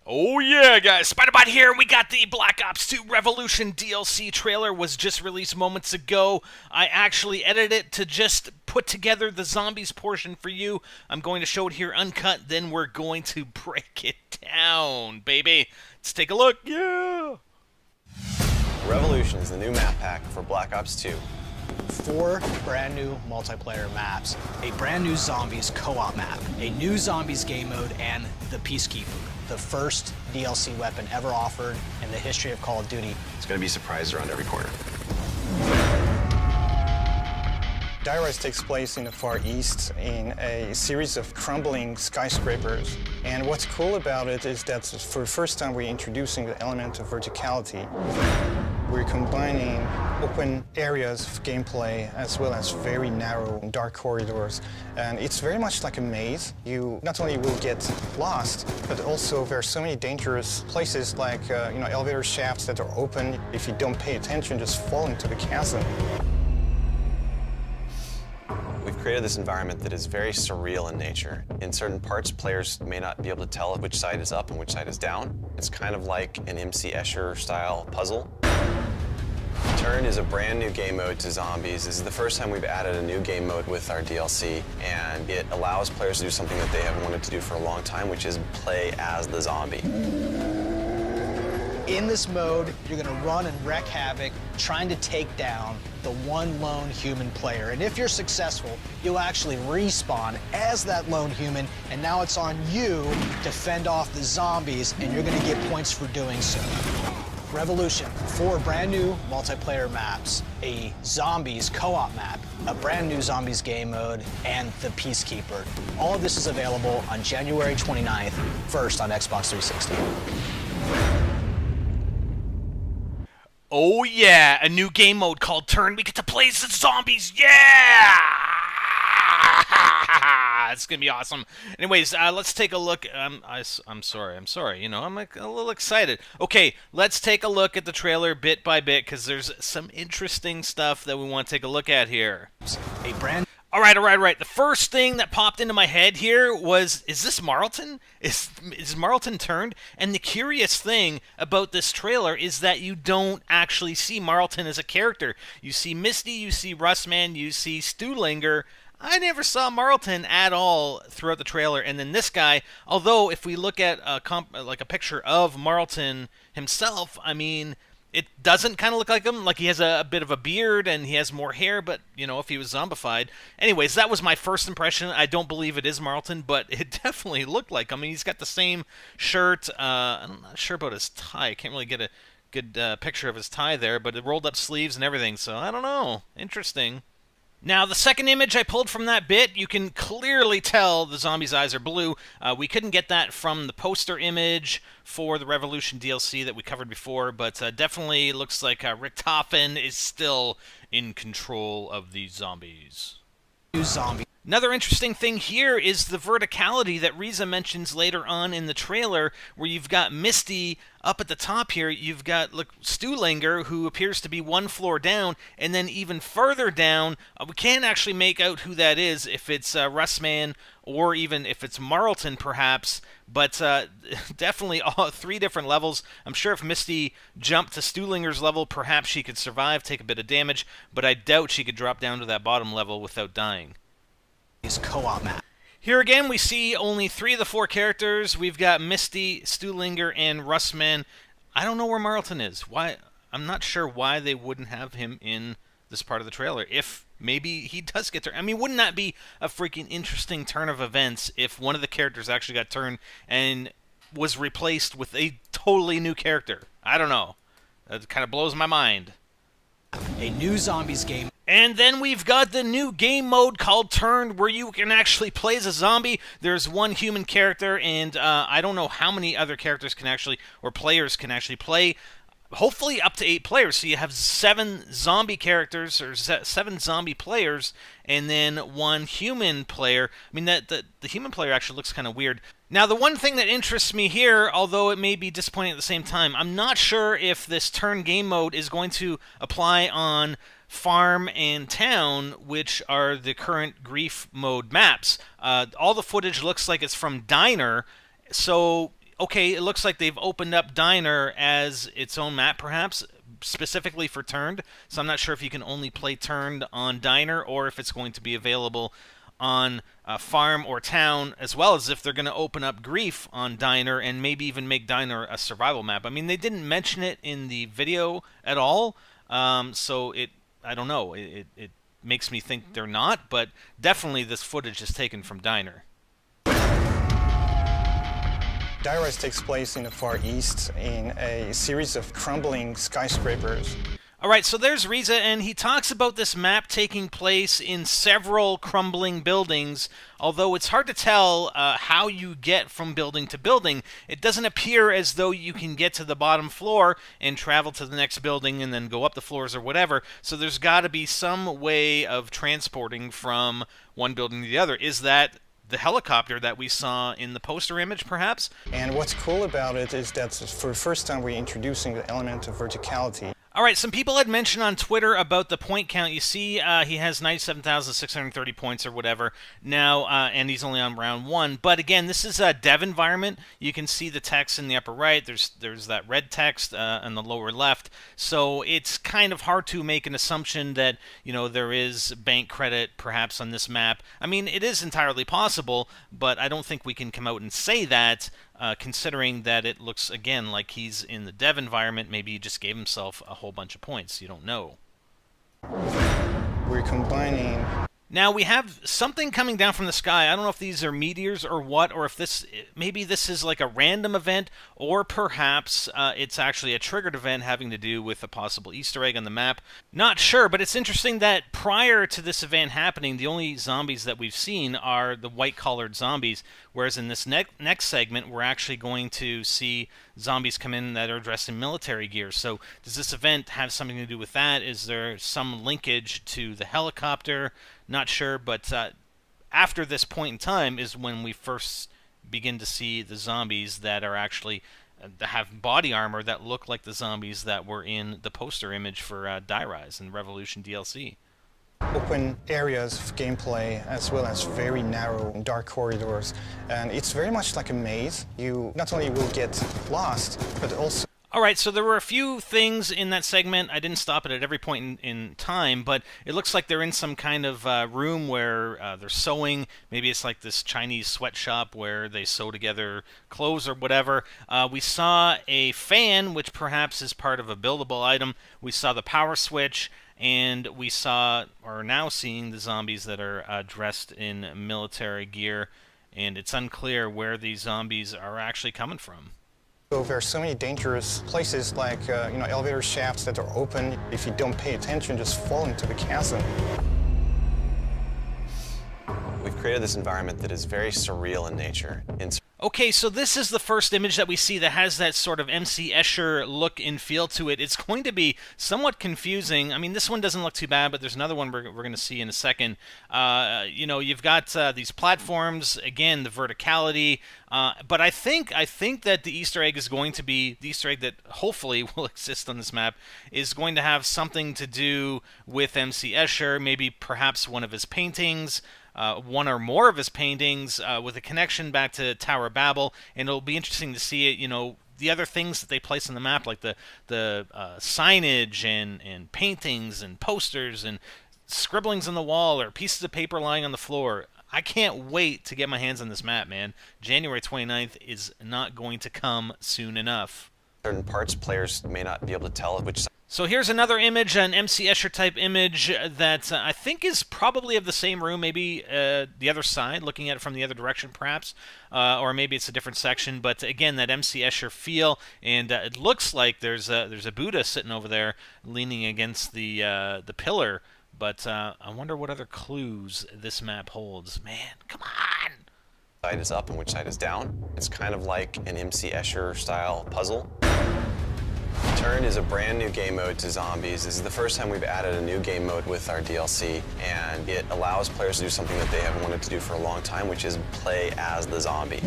Oh yeah, guys, Spider-Bot here, and we got the Black Ops 2 Revolution DLC trailer was just released moments ago. I actually edited it to just put together the zombies portion for you. I'm going to show it here uncut, then we're going to break it down, baby. Let's take a look. Yeah! Revolution is the new map pack for Black Ops 2. 4 brand new multiplayer maps, a brand new zombies co-op map, a new zombies game mode, and the Peacekeeper, the first DLC weapon ever offered in the history of Call of Duty. It's going to be surprised around every corner. Die Rise takes place in the Far East in a series of crumbling skyscrapers. And what's cool about it is that for the first time we're introducing the element of verticality. We're combining open areas of gameplay as well as very narrow and dark corridors. And it's very much like a maze. You not only will get lost, but also there are so many dangerous places like elevator shafts that are open. If you don't pay attention, just fall into the chasm. We've created this environment that is very surreal in nature. In certain parts, players may not be able to tell which side is up and which side is down. It's kind of like an MC Escher style puzzle. Turn is a brand new game mode to zombies. This is the first time we've added a new game mode with our DLC, and it allows players to do something that they have wanted to do for a long time, which is play as the zombie. In this mode, you're going to run and wreak havoc, trying to take down the one lone human player. And if you're successful, you'll actually respawn as that lone human, and now it's on you to fend off the zombies, and you're going to get points for doing so. Revolution, 4 brand new multiplayer maps, a zombies co-op map, a brand new zombies game mode, and the Peacekeeper. All of this is available on January 29th, first on Xbox 360. Oh yeah, a new game mode called Turn. We get to play as the zombies. Yeah! It's gonna be awesome. Anyways, let's take a look. I'm sorry. You know, I'm like a little excited. Okay, let's take a look at the trailer bit by bit because there's some interesting stuff that we want to take a look at here. A brand. All right. The first thing that popped into my head here was, is this Marlton? Is Marlton turned? And the curious thing about this trailer is that you don't actually see Marlton as a character. You see Misty, you see Russman, you see Stuhlinger. I never saw Marlton at all throughout the trailer. And then this guy, although if we look at a picture of Marlton himself, I mean, it doesn't kind of look like him. Like he has a bit of a beard and he has more hair, but, you know, if he was zombified. Anyways, that was my first impression. I don't believe it is Marlton, but it definitely looked like him. I mean, he's got the same shirt. I'm not sure about his tie. I can't really get a good picture of his tie there, but it rolled up sleeves and everything, so I don't know. Interesting. Now, the second image I pulled from that bit, you can clearly tell the zombie's eyes are blue. We couldn't get that from the poster image for the Revolution DLC that we covered before, but definitely looks like Richtofen is still in control of these zombies. New zombie. Another interesting thing here is the verticality that Riza mentions later on in the trailer, where you've got Misty up at the top here. You've got Stuhlinger, who appears to be one floor down, and then even further down, we can't actually make out who that is, if it's Russman or even if it's Marlton, perhaps. But definitely all 3 different levels. I'm sure if Misty jumped to Stuhlinger's level, perhaps she could survive, take a bit of damage, but I doubt she could drop down to that bottom level without dying. Co-op map. Here again, we see only 3 of the 4 characters. We've got Misty, Stuhlinger, and Russman. I don't know where Marlton is. Why? I'm not sure why they wouldn't have him in this part of the trailer. If maybe he does get turned. I mean, wouldn't that be a freaking interesting turn of events if one of the characters actually got turned and was replaced with a totally new character? I don't know. That kind of blows my mind. A new zombies game. And then we've got the new game mode called Turn, where you can actually play as a zombie. There's 1 human character, and I don't know how many other characters can actually, or players can actually play. Hopefully up to 8 players, so you have 7 zombie characters, or 7 zombie players, and then 1 human player. I mean, the human player actually looks kind of weird. Now, the one thing that interests me here, although it may be disappointing at the same time, I'm not sure if this Turn game mode is going to apply on Farm and Town, which are the current Grief mode maps. All the footage looks like it's from Diner, so okay, it looks like they've opened up Diner as its own map, perhaps, specifically for Turned. So I'm not sure if you can only play Turned on Diner or if it's going to be available on Farm or Town, as well as if they're going to open up Grief on Diner and maybe even make Diner a survival map. I mean, they didn't mention it in the video at all, so I don't know. It makes me think they're not, but definitely this footage is taken from Diner. Die Rise takes place in the Far East in a series of crumbling skyscrapers. All right, so there's Riza, and he talks about this map taking place in several crumbling buildings, although it's hard to tell how you get from building to building. It doesn't appear as though you can get to the bottom floor and travel to the next building and then go up the floors or whatever, so there's got to be some way of transporting from one building to the other. Is that the helicopter that we saw in the poster image, perhaps? And what's cool about it is that for the first time we're introducing the element of verticality. All right, some people had mentioned on Twitter about the point count. You see, he has 97,630 points or whatever now, and he's only on round 1. But again, this is a dev environment. You can see the text in the upper right. There's that red text in the lower left. So it's kind of hard to make an assumption that, you know, there is bank credit perhaps on this map. I mean, it is entirely possible, but I don't think we can come out and say that. Considering that it looks, again, like he's in the dev environment. Maybe he just gave himself a whole bunch of points. You don't know. We're combining... Now, we have something coming down from the sky. I don't know if these are meteors or what, or if maybe this is like a random event, or perhaps it's actually a triggered event having to do with a possible Easter egg on the map. Not sure, but it's interesting that prior to this event happening, the only zombies that we've seen are the white-collared zombies, whereas in this next segment, we're actually going to see zombies come in that are dressed in military gear. So does this event have something to do with that? Is there some linkage to the helicopter? Not sure, but after this point in time is when we first begin to see the zombies that are actually have body armor that look like the zombies that were in the poster image for Die Rise and Revolution DLC. Open areas of gameplay as well as very narrow dark corridors, and it's very much like a maze. You not only will get lost, but also... All right, so there were a few things in that segment. I didn't stop it at every point in time, but it looks like they're in some kind of room where they're sewing. Maybe it's like this Chinese sweatshop where they sew together clothes or whatever. We saw a fan, which perhaps is part of a buildable item. We saw the power switch, and we are now seeing the zombies that are dressed in military gear, and it's unclear where these zombies are actually coming from. So there are so many dangerous places like elevator shafts that are open. If you don't pay attention, just fall into the chasm. We've created this environment that is very surreal in nature. Okay, so this is the first image that we see that has that sort of MC Escher look and feel to it. It's going to be somewhat confusing. I mean, this one doesn't look too bad, but there's another one we're going to see in a second. You've got these platforms, again, the verticality, but I think that the Easter egg is going to be, the Easter egg that hopefully will exist on this map, is going to have something to do with MC Escher, maybe perhaps one of his paintings, one or more of his paintings with a connection back to Tower of Babel, and it'll be interesting to see it, the other things that they place on the map, like the signage and paintings and posters and scribblings on the wall or pieces of paper lying on the floor. I can't wait to get my hands on this map, man. January 29th is not going to come soon enough. Certain parts players may not be able to tell which side. So here's another image, an MC Escher type image that I think is probably of the same room, maybe the other side, looking at it from the other direction perhaps, or maybe it's a different section, but again, that MC Escher feel, and it looks like there's a Buddha sitting over there leaning against the pillar, but I wonder what other clues this map holds. Man, come on! Which side is up and which side is down. It's kind of like an MC Escher style puzzle. Turn is a brand new game mode to zombies. This is the first time we've added a new game mode with our DLC, and it allows players to do something that they have wanted to do for a long time, which is play as the zombie.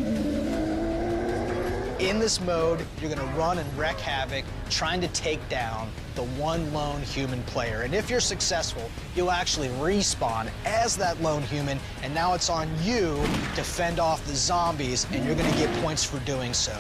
In this mode, you're going to run and wreak havoc trying to take down the one lone human player. And if you're successful, you'll actually respawn as that lone human, and now it's on you to fend off the zombies, and you're going to get points for doing so.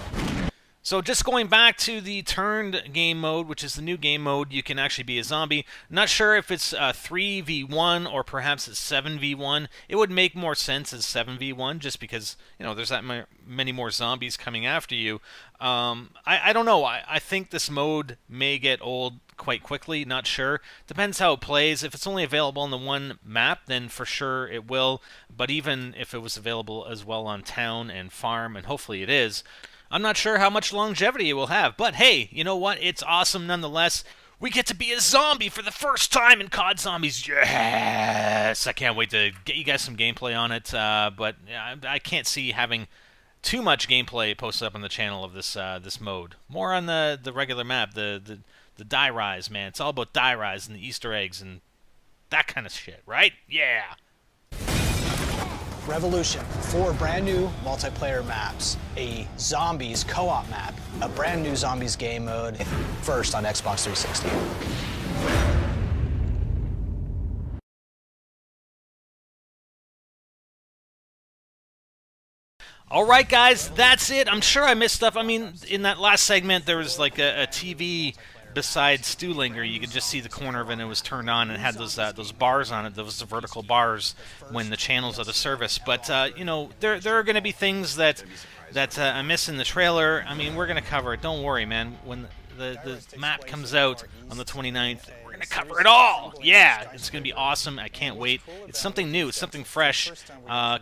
So just going back to the turned game mode, which is the new game mode, you can actually be a zombie. Not sure if it's 3v1 or perhaps it's 7v1. It would make more sense as 7v1 just because, you know, there's that many more zombies coming after you. I don't know. I think this mode may get old quite quickly. Not sure. Depends how it plays. If it's only available on the one map, then for sure it will. But even if it was available as well on town and farm, and hopefully it is, I'm not sure how much longevity it will have, but hey, you know what? It's awesome nonetheless. We get to be a zombie for the first time in COD Zombies. Yes! I can't wait to get you guys some gameplay on it, but I can't see having too much gameplay posted up on the channel of this this mode. More on the regular map, the Die Rise, man. It's all about Die Rise and the Easter eggs and that kind of shit, right? Yeah! Revolution, 4 brand new multiplayer maps, a zombies co-op map, a brand new zombies game mode, first on Xbox 360. All right, guys, that's it. I'm sure I missed stuff. I mean, in that last segment, there was like a TV beside Stuhlinger. You could just see the corner of it, and it was turned on, and it had those bars on it, those vertical bars when the channels are the service. But you know, there are going to be things that I miss in the trailer. I mean, we're going to cover it. Don't worry, man. When the map comes out on the 29th, we're going to cover it all. Yeah, it's going to be awesome. I can't wait. It's something new. It's something fresh,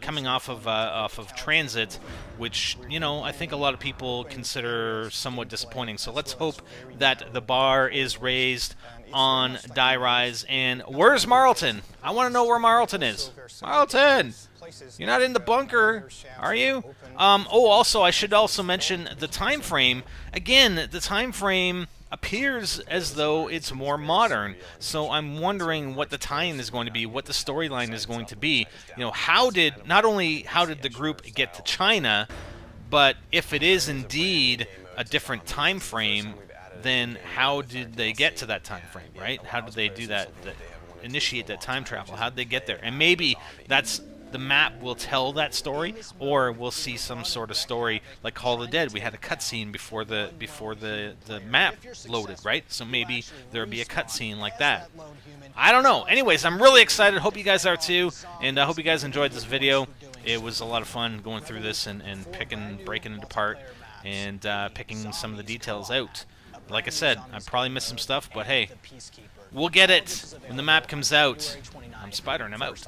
coming off of Transit, which, you know, I think a lot of people consider somewhat disappointing. So let's hope that the bar is raised on Die Rise. And where's Marlton? I want to know where Marlton is. Marlton! You're not in the bunker, are you? Oh, also, I should also mention the time frame. Again, the time frame appears as though it's more modern. So I'm wondering what the tie-in is going to be, what the storyline is going to be. You know, not only how did the group get to China, but if it is indeed a different time frame, then how did they get to that time frame, right? How did they do that, initiate that time travel? How did they get there? And maybe the map will tell that story, or we'll see some sort of story like Call of the Dead. We had a cutscene before the map loaded, right? So maybe there'll be a cutscene like that. I don't know. Anyways, I'm really excited. Hope you guys are too, and I hope you guys enjoyed this video. It was a lot of fun going through this and breaking it apart and picking some of the details out. Like I said, I probably missed some stuff, but hey, we'll get it when the map comes out. I'm Spider, and I'm out.